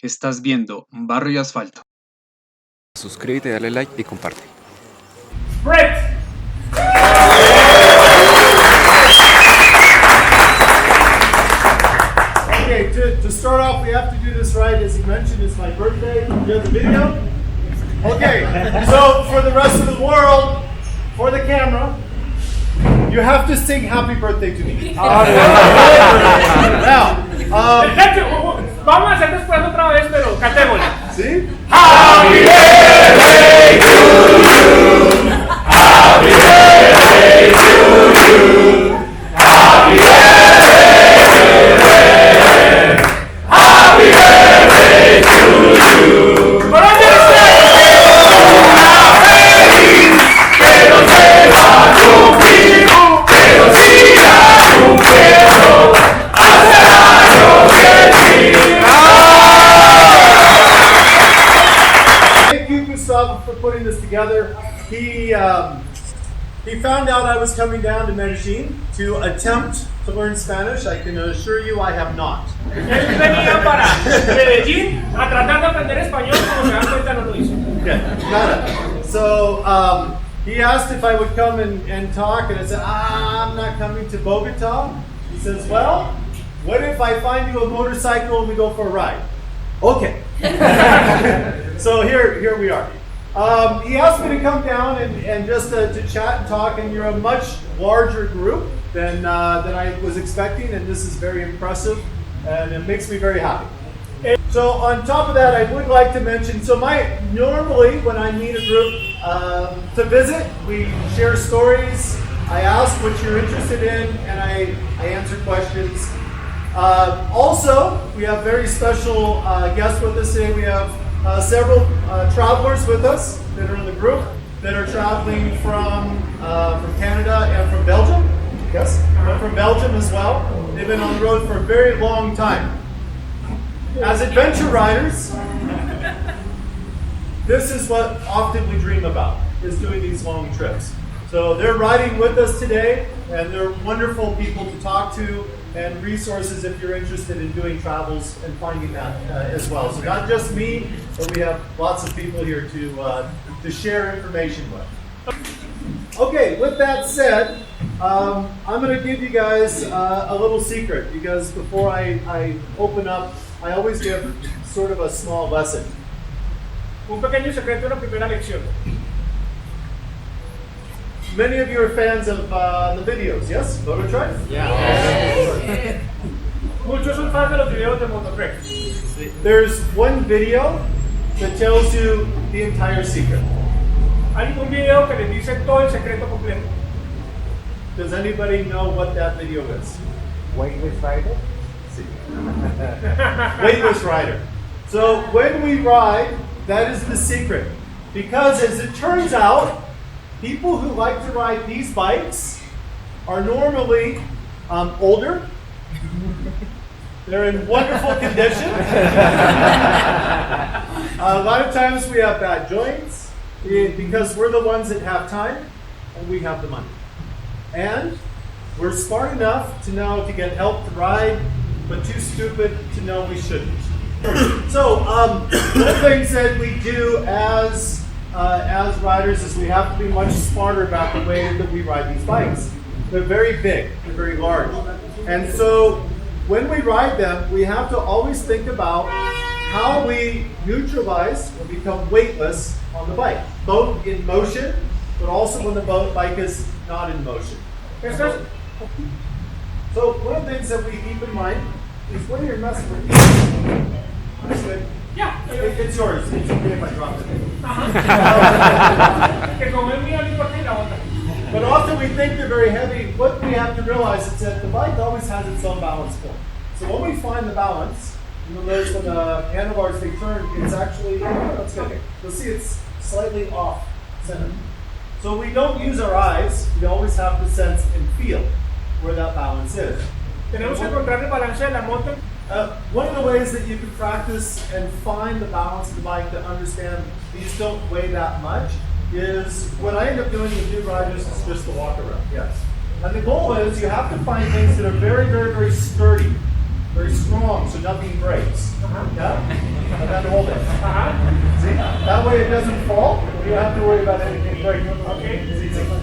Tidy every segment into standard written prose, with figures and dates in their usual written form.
Estás viendo Barro y Asfalto. Suscríbete, dale like y comparte. Bret! Okay, to start off, we have to do this right. As he mentioned, it's my birthday. You have the video? Okay, so for the rest of the world, for the camera, you have to sing happy birthday to me. Now, Vamos a hacer después otra vez, pero cantémosle. ¿sí? Happy birthday to you. Happy birthday to you. Happy birthday. Happy birthday to you. Que no sepa cumplir, pero siga cumpliendo hasta el año que siga. Thank you, Gustavo, for putting this together. He found out I was coming down to Medellin to attempt to learn Spanish. I can assure you I have not. Él venía para Medellín a tratar de aprender español, como se dan cuenta no lo hizo. Yeah, got it. So he asked if I would come and talk, and I said, I'm not coming to Bogota. He says, well, what if I find you a motorcycle and we go for a ride? Okay. So here we are. He asked me to come down and just to chat and talk, and you're a much larger group than I was expecting, and this is very impressive, and it makes me very happy. So on top of that, I would like to mention, normally when I meet a group to visit, we share stories, I ask what you're interested in, and I answer questions. Also, we have very special guests with us today. We have several travelers with us that are in the group that are traveling from Canada and from Belgium. Yes, from Belgium as well. They've been on the road for a very long time. As adventure riders, this is what often we dream about, is doing these long trips. So they're riding with us today, and they're wonderful people to talk to, and resources if you're interested in doing travels and finding that as well. So not just me, but we have lots of people here to share information with. Okay, with that said, I'm going to give you guys a little secret, because before I open up, I always give sort of a small lesson. Un pequeño secreto, una primera lección. Many of you are fans of the videos, yes? MOTOTREK? Yeah. Muchos son fans de los videos de MOTOTREK. There's one video that tells you the entire secret. Hay un video que les dice todo el secreto completo. Does anybody know what that video is? Weightless rider? Weightless rider. So when we ride, that is the secret. Because as it turns out, people who like to ride these bikes are normally older. They're in wonderful condition. A lot of times we have bad joints because we're the ones that have time and we have the money. And we're smart enough to know to get help to ride, but too stupid to know we shouldn't. So one of the things that we do as riders is we have to be much smarter about the way that we ride these bikes. They're very big, they're very large. And so when we ride them, we have to always think about how we neutralize or become weightless on the bike, both in motion, but also when the bike is not in motion. So one of the things that we keep in mind is when you're messing with these. Good. Yeah. It's yours. It's okay if I drop it. Que como es mío, no importa la otra. But often we think they're very heavy. What we have to realize is that the bike always has its own balance point. So when we find the balance, you'll notice when the handlebars they turn, it's actually, let's go. You'll see it's slightly off center. So we don't use our eyes. We always have to sense and feel where that balance is. Tenemos que encontrar el balance de la moto. One of the ways that you can practice and find the balance of the bike to understand these don't weigh that much is what I end up doing with new riders is just the walk around. Yes. And the goal is you have to find things that are very, very, very sturdy. very strong, so nothing breaks. Yeah? And then hold it. See? That way it doesn't fall. You don't have to worry about anything breaking. Okay.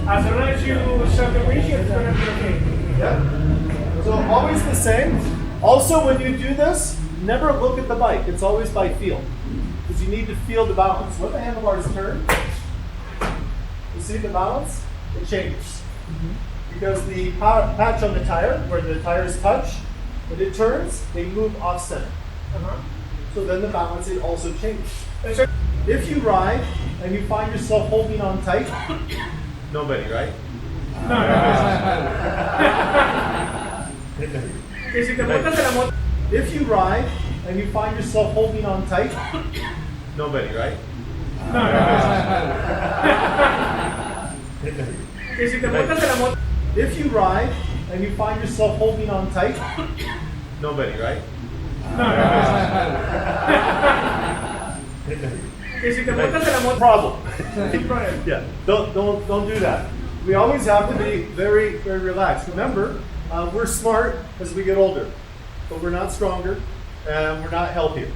As long as you shut the windshield, it's going to be okay. Yeah? So always the same. Also, when you do this, never look at the bike. It's always by feel. Because you need to feel the balance. When the handlebars turn, you see the balance? It changes. Because the patch on the tire, where the tires touch, when it turns, they move off center. So then the balance, it also changes. If you ride and you find yourself holding on tight, nobody, right? If you ride and you find yourself holding on tight, nobody, right? If you ride and you find yourself holding on tight, nobody, right? Problem. Yeah, don't do that. We always have to be very, very relaxed. Remember, we're smart as we get older, but we're not stronger and we're not healthier.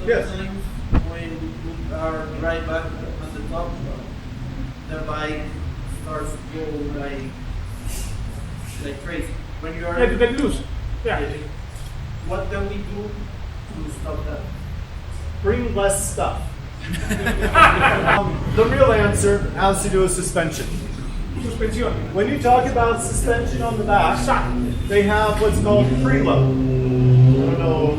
Yes. When you are right back on the top, the bike starts to go like crazy. When you are To get loose. Yeah. What can we do to stop that? Bring less stuff. The real answer has to do with suspension. Suspensión. When you talk about suspension on the back, they have what's called preload. I don't know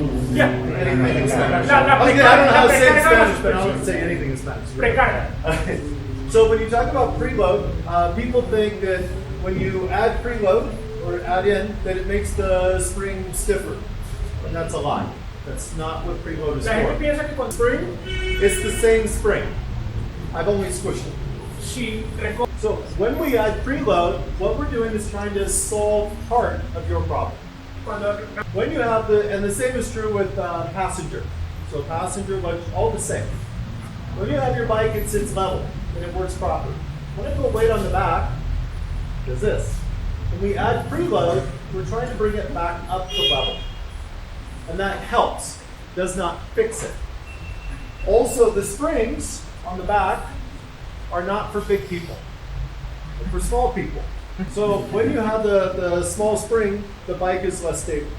anything in Spanish. I don't know how to say it in Spanish, but I don't say anything in Spanish. Precarga. So when you talk about preload, people think that when you add preload or add in, that it makes the spring stiffer. And that's a lie. That's not what preload is La gente for. piensa que con Spring, it's the same spring. I've only squished it. So when we add preload, what we're doing is trying to solve part of your problem. When you have and the same is true with passenger. So passenger, all the same. When you have your bike, it sits level and it works properly. When I put weight on the back, does this. When we add preload, we're trying to bring it back up to level. And that helps, does not fix it. Also, the springs on the back are not for big people, they're for small people. So when you have the small spring, the bike is less stable.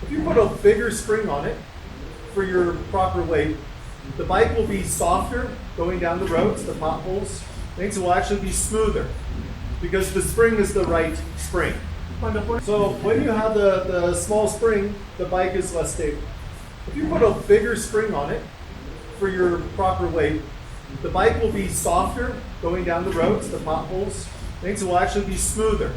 If you put a bigger spring on it for your proper weight, the bike will be softer going down the roads, the potholes. Things will actually be smoother because the spring is the right spring. So when you have the small spring, the bike is less stable. If you put a bigger spring on it for your proper weight, the bike will be softer going down the roads, the potholes. Things will actually be smoother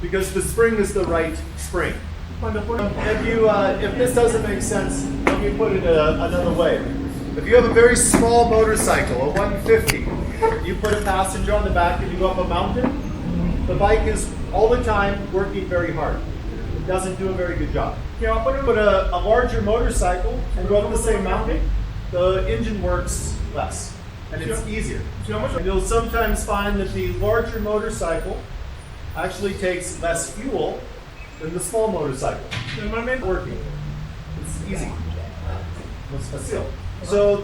because the spring is the right spring. If this doesn't make sense, let me put it another way. If you have a very small motorcycle, a 150, you put a passenger on the back and you go up a mountain, the bike is all the time working very hard. It doesn't do a very good job. Put a larger motorcycle and go up the same mountain, the engine works less and it's easier. And you'll sometimes find that the larger motorcycle actually takes less fuel than the small motorcycle. Working. It's easy. It's facile. So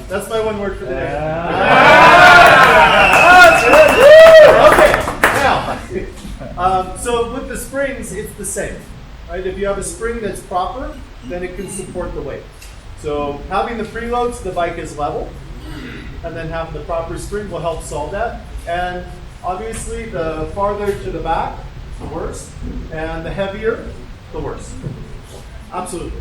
that's my one word for the day. Okay. Now, so with the springs, it's the same. Right? If you have a spring that's proper, then it can support the weight. So having the preloads, the bike is level, and then having the proper spring will help solve that. And obviously, the farther to the back, the worse, and the heavier, the worse. Absolutely.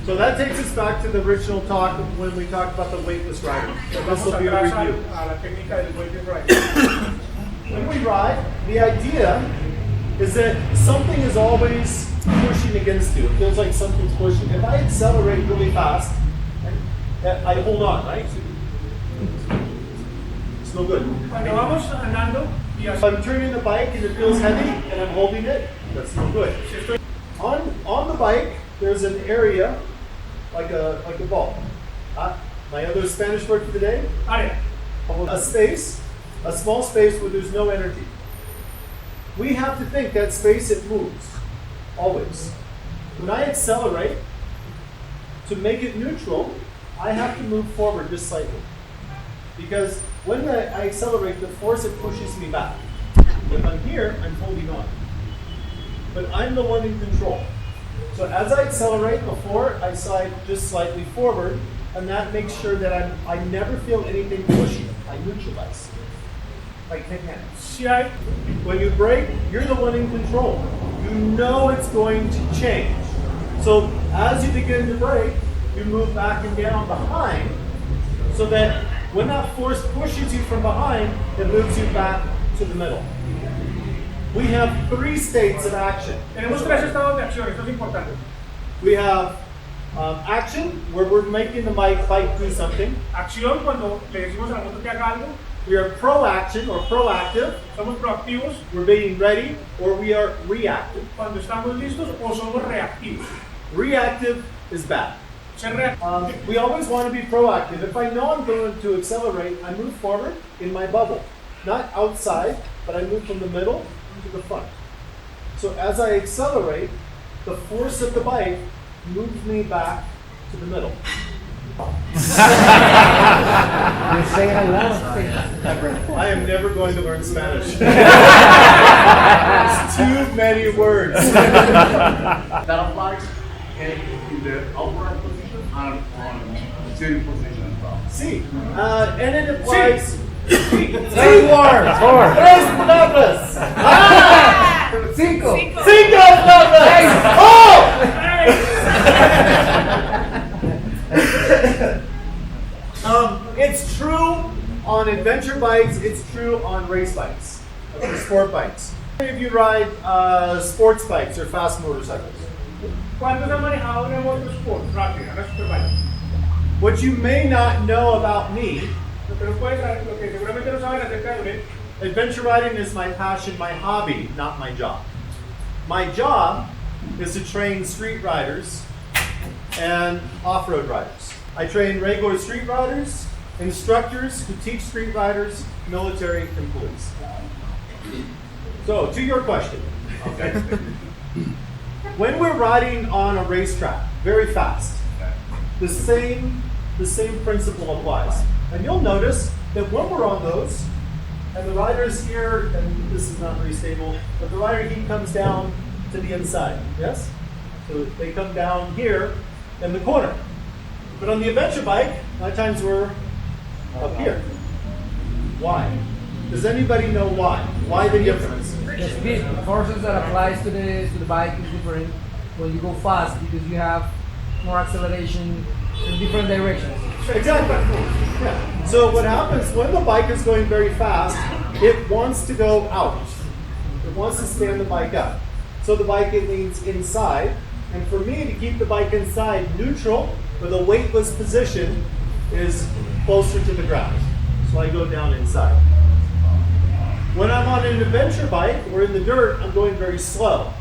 So that takes us back to the original talk when we talked about the weightless rider. So this will be a review. When we ride, the idea is that something is always pushing against you. It feels like something's pushing. If I accelerate really fast, I hold on, right? It's no good. If I'm turning the bike and it feels heavy and I'm holding it, that's no good. On the bike, there's an area like a ball. My other Spanish word for today? A space, a small space where there's no energy. We have to think that space, it moves. always. When I accelerate, to make it neutral, I have to move forward just slightly. Because when I accelerate, the force, it pushes me back. If I'm here, I'm holding on. But I'm the one in control. So as I accelerate before, I slide just slightly forward, and that makes sure that I never feel anything pushing. I neutralize. Like 10 hands. Si hay, When you brake, you're the one in control. You know it's going to change. So as you begin to brake, you move back and down behind, so that when that force pushes you from behind, it moves you back to the middle. We have 3 states of action. tenemos 3 estados de acción, esto es importante. We have action, where we're making the bike do something. Acción, cuando le decimos a la moto que haga algo, We are proaction or proactive. somos proactivos. We're being ready, or we are reactive. Cuando estamos listos o somos reactivos. Reactive is bad. Ser reactivo. We always want to be proactive. If I know I'm going to accelerate, I move forward in my bubble. Not outside, but I move from the middle to the front. So as I accelerate, the force of the bike moves me back to the middle. I am never going to learn Spanish. There's too many words. That applies in the upward position and on steering position as well. Sí. And it applies. Tres palabras. Cinco. Cinco palabras. Oh! It's true on adventure bikes. It's true on race bikes, sport bikes. How many of you ride sports bikes or fast motorcycles? ¿Cuántos han manejado una moto sport rápida, una superbike? What you may not know about me, Lo que seguramente no saben acerca de Bret, adventure riding is my passion, my hobby, not my job. My job is to train street riders and off-road riders. I train regular street riders, instructors who teach street riders, military, and police. So, to your question. Okay. When we're riding on a racetrack, very fast, the same principle applies. And you'll notice that when we're on those, and the rider's here, and this is not very stable, but the rider, he comes down to the inside, yes? So they come down here in the corner. But on the adventure bike, a lot of times we're up here. Why? Does anybody know why? Why the difference? The speed, the forces that applies to the bike is different when you go fast because you have more acceleration in different directions. Exactly. Yeah. So what happens when the bike is going very fast, it wants to go out. It wants to stand the bike up. So the bike, it leans inside. And for me to keep the bike inside neutral with a weightless position is closer to the ground. So I go down inside. When I'm on an adventure bike or in the dirt, I'm going very slow.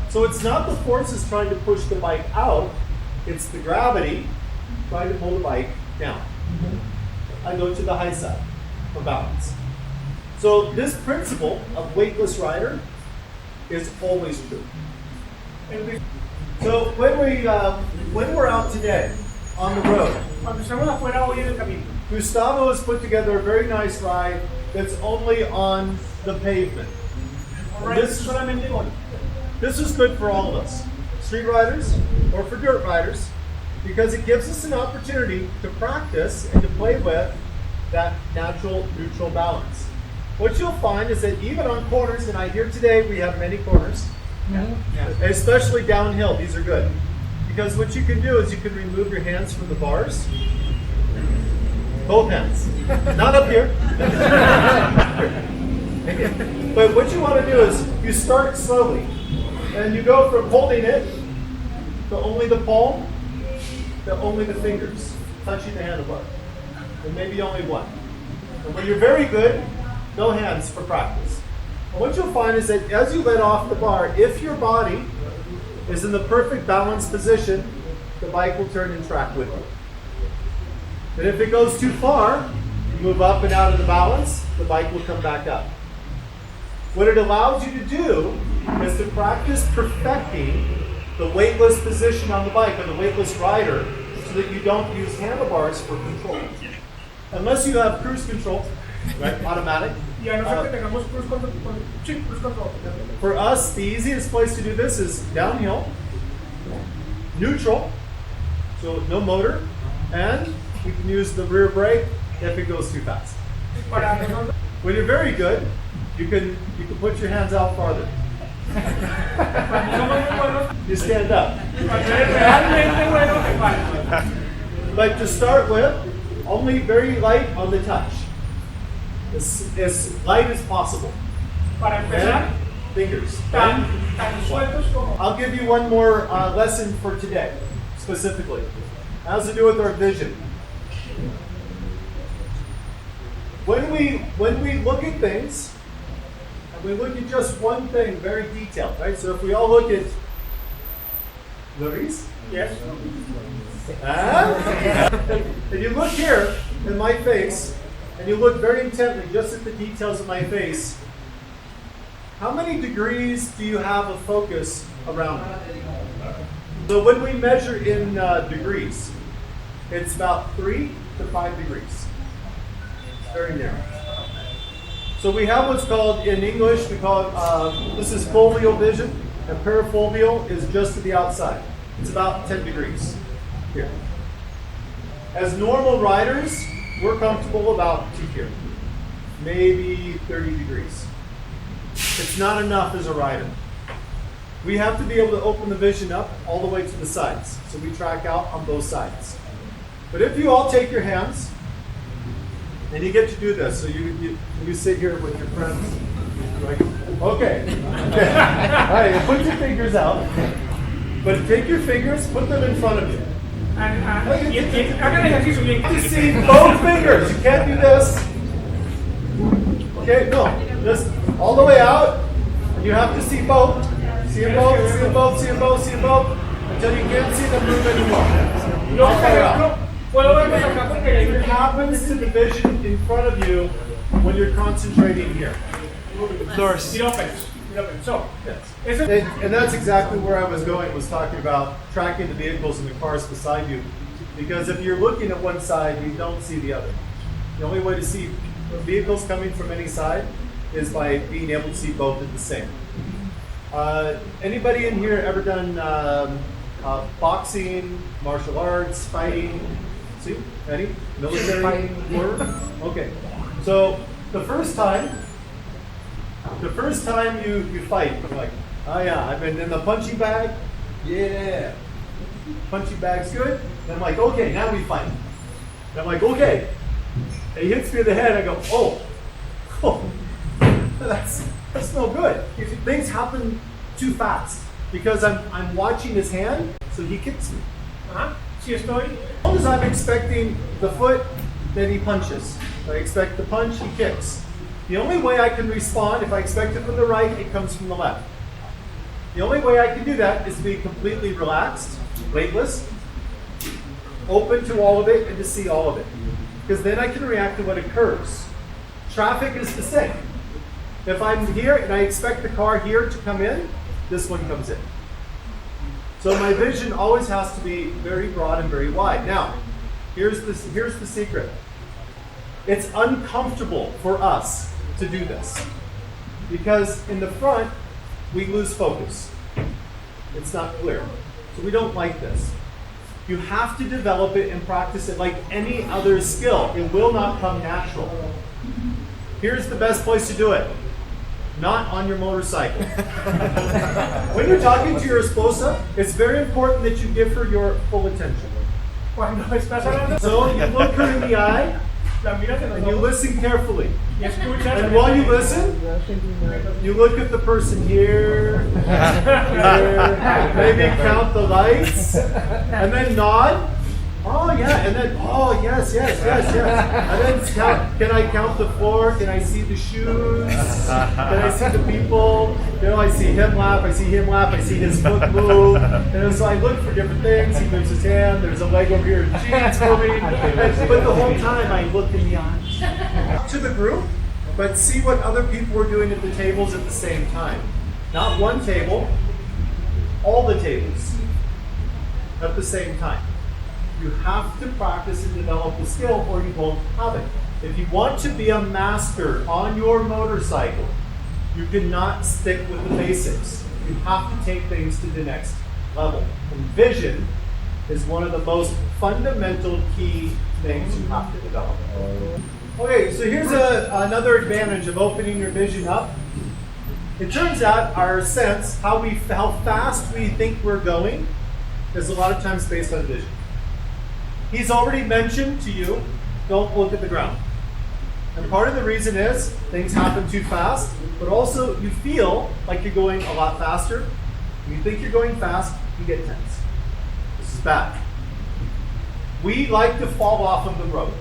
So it's not the forces trying to push the bike out, it's the gravity trying to pull the bike down. I go to the high side for balance. So this principle of weightless rider is always true. So when we're out today on the road, cuando estamos afuera hoy en el camino, Gustavo has put together a very nice ride that's only on the pavement. And this is good for all of us, street riders or for dirt riders, because it gives us an opportunity to practice and to play with that natural neutral balance. What you'll find is that even on corners, and I hear today we have many corners, especially downhill, these are good. Because what you can do is you can remove your hands from the bars. Both hands. Not up here. But what you want to do is you start slowly. And you go from holding it to only the palm to only the fingers touching the handlebar. And maybe only one. And when you're very good, no hands for practice. And what you'll find is that as you let off the bar, if your body is in the perfect balanced position, the bike will turn and track with you. But if it goes too far, you move up and out of the balance, the bike will come back up. What it allows you to do is to practice perfecting the weightless position on the bike, or the weightless rider, so that you don't use handlebars for control. Unless you have cruise control, right, automatic. Y a no ser que tengamos cruise control. Sí, cruise control. For us, the easiest place to do this is downhill, neutral, so no motor, and we can use the rear brake if it goes too fast. Para nosotros, When you're very good, you can put your hands out farther. cuando somos muy buenos, You stand up. cuando eres realmente bueno, te paras. But to start with, only very light on the touch. As light as possible. Para empezar, And fingers. tan And sueltos como. I'll give you one more lesson for today, specifically. It has to do with our vision. When we look at things, and we look at just one thing very detailed, right? So if we all look at Novice, Yes. and you look here in my face, and you look very intently just at the details of my face, how many degrees do you have of focus around it? So when we measure in degrees, it's about 3 to 5 degrees. It's very narrow. So we have what's called, in English, we call it, this is foveal vision, and parafoveal is just to the outside. It's about 10 degrees here. As normal riders, we're comfortable about to here, maybe 30 degrees. It's not enough as a rider. We have to be able to open the vision up all the way to the sides, so we track out on both sides. But if you all take your hands, and you get to do this, so you sit here with your friends, like, okay. All right, put your fingers out, but take your fingers, put them in front of you. Hagan ejercicio bien. You see both fingers. You can't do this. Okay, no. Just all the way out. And you have to see both. See them both, see them both, see them both, see them both. Until you can't see them move anymore. No, All the way out. puedo verlos acá porque What happens to the vision in front of you when you're concentrating here? it opens. So, Yes. eso And that's exactly where I was going, was talking about tracking the vehicles and the cars beside you. Because if you're looking at one side, you don't see the other. The only way to see vehicles coming from any side is by being able to see both at the same. Anybody in here ever done boxing, martial arts, fighting? See, any? Military? Fighting. Work? Okay. So the first time you fight, you're like, oh yeah, I've been in the punching bag. Yeah. Punching bag's good. Then I'm like, okay, now we fight. And I'm like, okay. And he hits me in the head. I go, oh, that's no good. Things happen too fast because I'm watching his hand, so he kicks me. ajá, si estoy, As long as I'm expecting the foot, then he punches. If I expect the punch, he kicks. The only way I can respond, if I expect it from the right, it comes from the left. The only way I can do that is to be completely relaxed, weightless, open to all of it, and to see all of it. Because then I can react to what occurs. Traffic is the same. If I'm here and I expect the car here to come in, this one comes in. So my vision always has to be very broad and very wide. Now, here's the secret. It's uncomfortable for us to do this because in the front we lose focus. It's not clear. So we don't like this. You have to develop it and practice it like any other skill. It will not come natural. Here's the best place to do it. Not on your motorcycle. When you're talking to your esposa, it's very important that you give her your full attention. cuando estás hablando, So you look her in the eye la miras en los and you ojos listen carefully. y escuchas. And while you listen, you look at the person here, here, maybe count the lights, and then nod. Oh yeah, and then oh yes, and then count. Can I count the floor? Can I see the shoes? Can I see the people? You know, I see him laugh. I see him laugh. I see his foot move. And so I look for different things. He moves his hand. There's a leg over here. Jeans moving. But the whole time I look in the eyes to the group, but see what other people were doing at the tables at the same time. Not one table, all the tables at the same time. You have to practice and develop the skill or you won't have it. If you want to be a master on your motorcycle, you cannot stick with the basics. You have to take things to the next level. And vision is one of the most fundamental key things you have to develop. Okay, so here's another advantage of opening your vision up. It turns out our sense, how fast we think we're going, is a lot of times based on vision. He's already mentioned to you, don't look at the ground. And part of the reason is things happen too fast, but also you feel like you're going a lot faster. When you think you're going fast, you get tense. This is bad. We like to fall off of the road.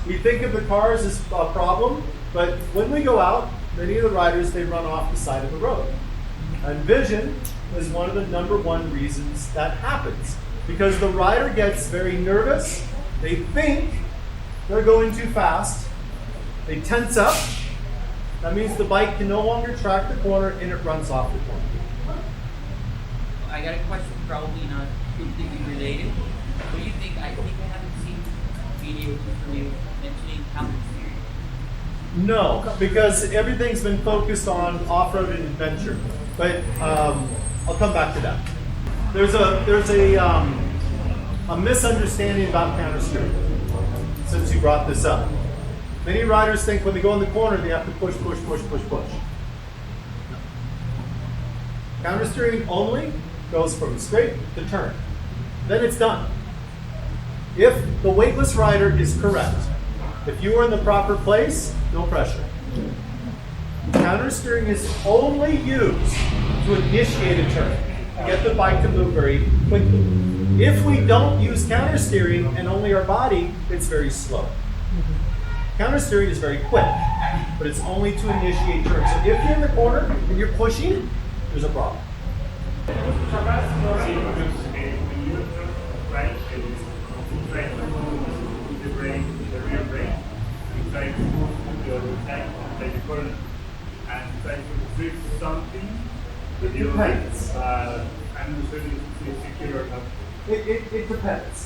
We think of the cars as a problem, but when we go out, many of the riders, they run off the side of the road. And vision is one of the #1 reasons that happens. Because the rider gets very nervous, they think they're going too fast, they tense up, that means the bike can no longer track the corner and it runs off the corner. I got a question, probably not completely related. What do you think? I think I haven't seen videos from you mentioning counter steering. No, because everything's been focused on off-road and adventure. But I'll come back to that. There's a misunderstanding about counter steering, since you brought this up. Many riders think when they go in the corner, they have to push, push, push, push, push. Counter steering only goes from straight to turn. Then it's done. If the weightless rider is correct, if you are in the proper place, no pressure. Counter steering is only used to initiate a turn, to get the bike to move very quickly. If we don't use counter steering and only our body, it's very slow. Counter steering is very quick, but it's only to initiate turns. So if you're in the corner and you're pushing, there's a problem. Sí, because when you right, you try to move the brake, the rear brake, you try to move the other side, like the corner, and try to fix something. It depends. I'm not sure if it's secure or not. It depends.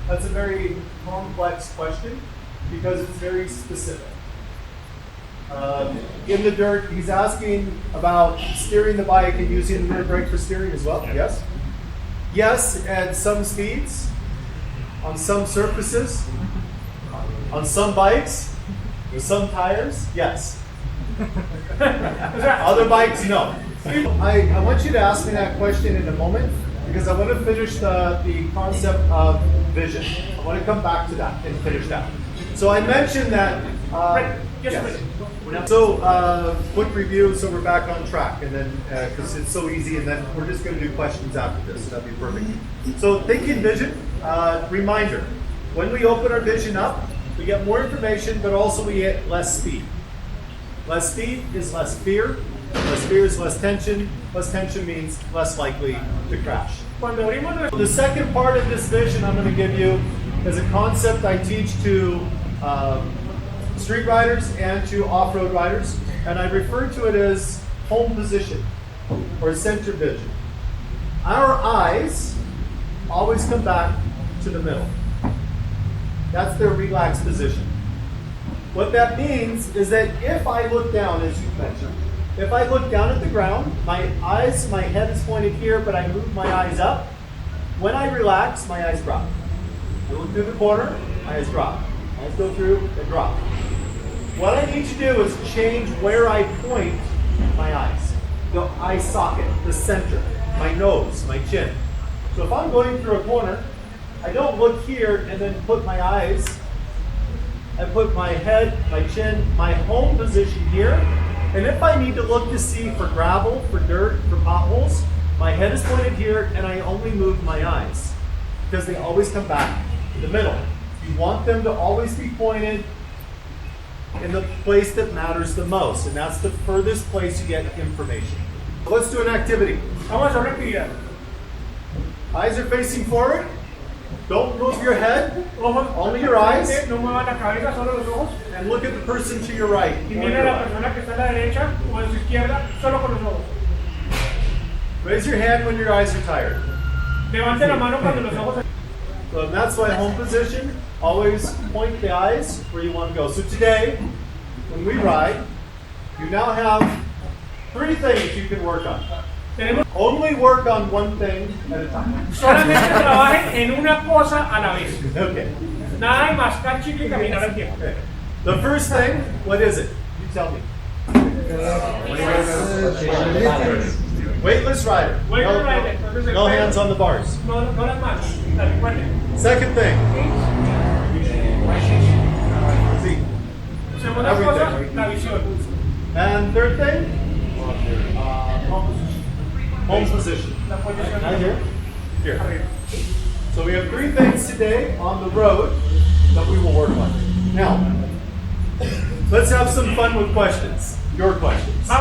That's a very complex question because it's very specific. In the dirt, he's asking about steering the bike and using the rear brake for steering as well. Yes? Yes, at some speeds, on some surfaces, on some bikes, with some tires, yes. Other bikes, no. I want you to ask me that question in a moment because I want to finish the concept of vision. I want to come back to that and finish that. So I mentioned that. Yes. So quick review, so we're back on track, and then because it's so easy, and then we're just going to do questions after this. So that'd be perfect. So thinking vision. Reminder: when we open our vision up, we get more information, but also we get less speed. Less speed is less fear. Less fear is less tension. Less tension means less likely to crash. The second part of this vision I'm going to give you is a concept I teach to street riders and to off-road riders, and I refer to it as home position or center vision. Our eyes always come back to the middle. That's their relaxed position. What that means is that if I look down, as you mentioned, if I look down at the ground, my head is pointed here, but I move my eyes up. When I relax, my eyes drop. I look through the corner, my eyes drop. Eyes go through, they drop. What I need to do is change where I point my eyes. The eye socket, the center, my nose, my chin. So if I'm going through a corner, I don't look here and then put my eyes. I put my head, my chin, my home position here. And if I need to look to see for gravel, for dirt, for potholes, my head is pointed here and I only move my eyes because they always come back to the middle. You want them to always be pointed in the place that matters the most, and that's the furthest place you get information. Let's do an activity. Vamos a hacer una actividad. Eyes are facing forward. Don't move your head, Ojos, only your eyes, no muevan la cabeza, solo los ojos. and look at the person to your right. Y or mira a your la left. persona que está a la derecha o a su izquierda, solo con los ojos. Raise your hand when your eyes are tired. Levante la mano cuando los ojos. So that's why home position, always point the eyes where you want to go. So today, when we ride, you now have 3 things you can work on. Tenemos Only work on one thing at a time. solamente trabajen en una cosa a la vez. Okay. Nada de mascar chicle y caminar al tiempo. Okay. The first thing, what is it? You tell me. Weightless rider. Weightless rider. Entonces, No hands on the bars. No, no las manos. Recuerden. Second thing. See. Segunda cosa, la visión. And third thing, home position. La posición. Right here. Here. Arriba. So we have 3 things today on the road that we will work on. Now, let's have some fun with questions. Your questions.